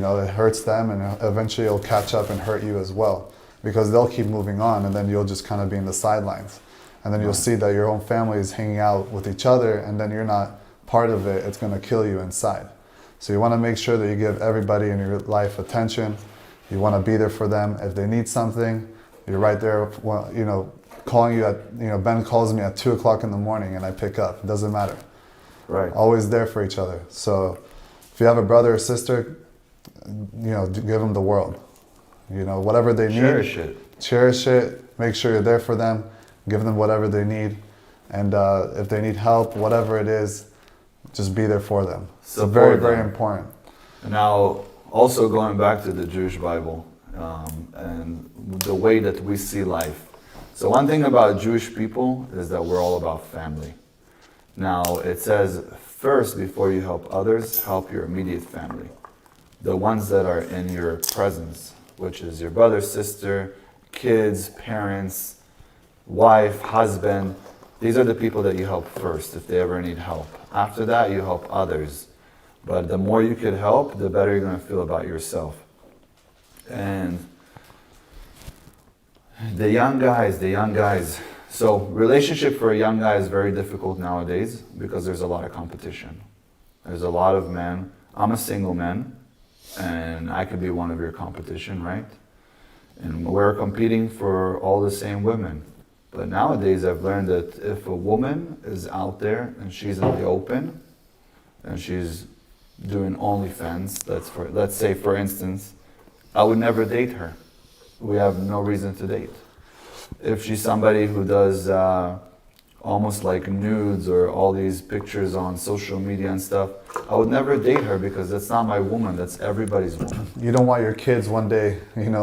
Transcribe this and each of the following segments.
It hurts them, and eventually it'll catch up and hurt you as well, because they'll keep moving on, and then you'll just kind of be in the sidelines. And then you'll see that your own family is hanging out with each other, and then you're not part of it. It's going to kill you inside. So you want to make sure that you give everybody in your life attention. You want to be there for them. If they need something, you're right there, calling you at, Ben calls me at 2 o'clock in the morning and I pick up. It doesn't matter. Right. Always there for each other. So if you have a brother or sister, give them the world. Whatever they need. Cherish it. Cherish it. Make sure you're there for them. Give them whatever they need. And if they need help, whatever it is, just be there for them. It's very, very important. Now, also going back to the Jewish Bible and the way that we see life. So one thing about Jewish people is that we're all about family. Now, it says, first, before you help others, help your immediate family. The ones that are in your presence, which is your brother, sister, kids, parents, wife, husband. These are the people that you help first if they ever need help. After that, you help others. But the more you could help, the better you're going to feel about yourself. And the young guys. So relationship for a young guy is very difficult nowadays because there's a lot of competition. There's a lot of men. I'm a single man, and I could be one of your competition, right? And we're competing for all the same women. But nowadays I've learned that if a woman is out there and she's in the open and she's doing OnlyFans, let's say for instance, I would never date her. We have no reason to date. If she's somebody who does almost like nudes or all these pictures on social media and stuff, I would never date her because that's not my woman, that's everybody's woman. You don't want your kids one day, in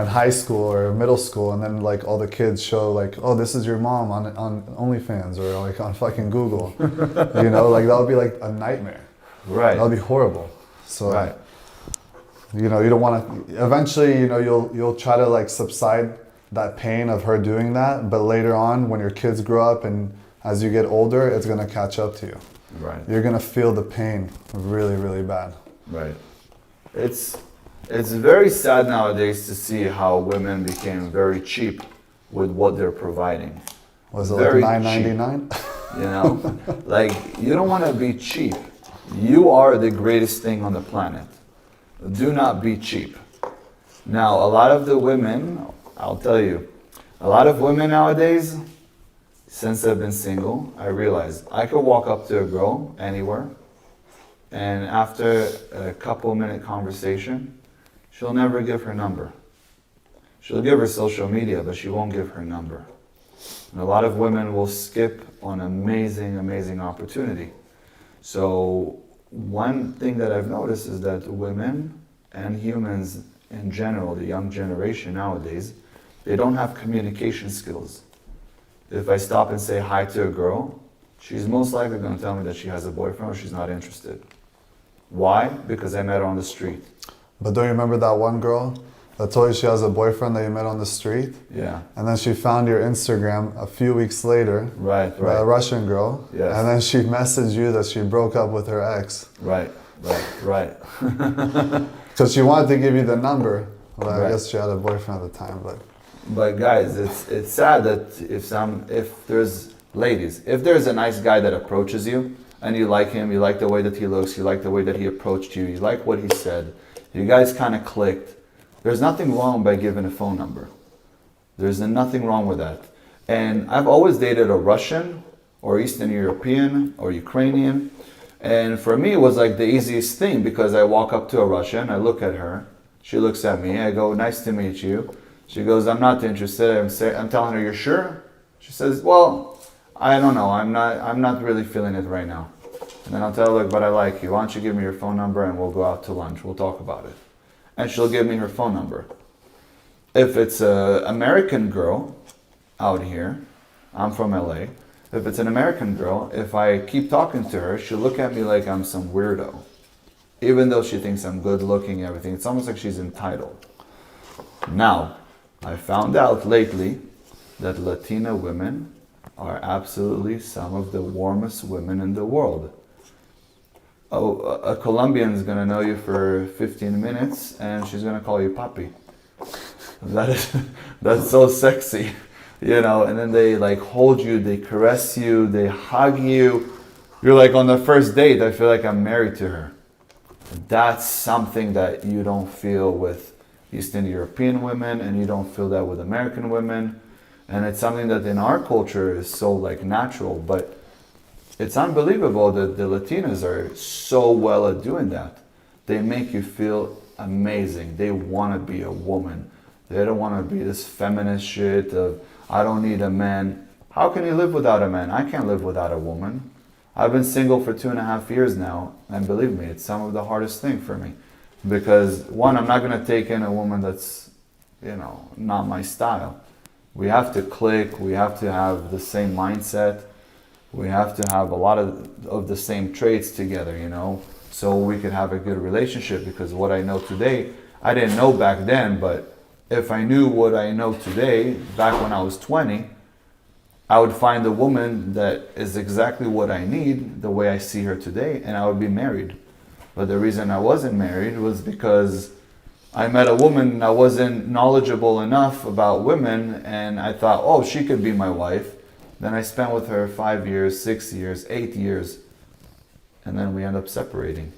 high school or middle school, and then like all the kids show like, oh, this is your mom on OnlyFans or like on fucking Google. That would be like a nightmare. Right. That would be horrible. So, right. You don't want to, eventually, you'll try to like subside that pain of her doing that, but later on when your kids grow up and as you get older, it's going to catch up to you. Right. You're going to feel the pain really, really bad. Right. It's very sad nowadays to see how women became very cheap with what they're providing. Was it very like $9.99? Like you don't want to be cheap. You are the greatest thing on the planet. Do not be cheap. Now, a lot of the women, I'll tell you, a lot of women nowadays, since I've been single, I realize I could walk up to a girl anywhere, and after a couple-minute conversation, she'll never give her number. She'll give her social media, but she won't give her number. And a lot of women will skip on amazing, amazing opportunity. So one thing that I've noticed is that women and humans in general, the young generation nowadays, they don't have communication skills. If I stop and say hi to a girl, she's most likely going to tell me that she has a boyfriend or she's not interested. Why? Because I met her on the street. But don't you remember that one girl that told you she has a boyfriend that you met on the street? Yeah. And then she found your Instagram a few weeks later. Right. A Russian girl. Yes. And then she messaged you that she broke up with her ex. Right. Because she wanted to give you the number. Well, Right. I guess she had a boyfriend at the time, But guys, it's sad that if there's a nice guy that approaches you and you like him, you like the way that he looks, you like the way that he approached you, you like what he said, you guys kind of clicked. There's nothing wrong by giving a phone number. There's nothing wrong with that. And I've always dated a Russian or Eastern European or Ukrainian. And for me, it was like the easiest thing because I walk up to a Russian, I look at her, she looks at me, I go, nice to meet you. She goes, I'm not interested. I'm telling her, you're sure? She says, well, I don't know. I'm not really feeling it right now. And then I'll tell her, look, but I like you. Why don't you give me your phone number and we'll go out to lunch. We'll talk about it. And she'll give me her phone number. If it's an American girl out here, I'm from LA. If it's an American girl, if I keep talking to her, she'll look at me like I'm some weirdo. Even though she thinks I'm good looking and everything, it's almost like she's entitled. Now, I found out lately that Latina women are absolutely some of the warmest women in the world. oh, a Colombian is gonna know you for 15 minutes, and she's gonna call you papi. That is, that's so sexy, you know. And then they like hold you, they caress you, they hug you. You're like on the first date. I feel like I'm married to her. That's something that you don't feel with Eastern European women, and you don't feel that with American women. And it's something that in our culture is so like natural, but it's unbelievable that the Latinas are so well at doing that. They make you feel amazing. They want to be a woman. They don't want to be this feminist shit of, I don't need a man. How can you live without a man? I can't live without a woman. I've been single for 2.5 years now, and believe me, it's some of the hardest thing for me. Because one, I'm not going to take in a woman that's, you know, not my style. We have to click, we have to have the same mindset, we have to have a lot of the same traits together, you know, so we could have a good relationship. Because what I know today, I didn't know back then, but if I knew what I know today, back when I was 20, I would find a woman that is exactly what I need, the way I see her today, and I would be married. But the reason I wasn't married was because I met a woman, I wasn't knowledgeable enough about women, and I thought, oh, she could be my wife. Then I spent with her 5 years, 6 years, 8 years, and then we end up separating.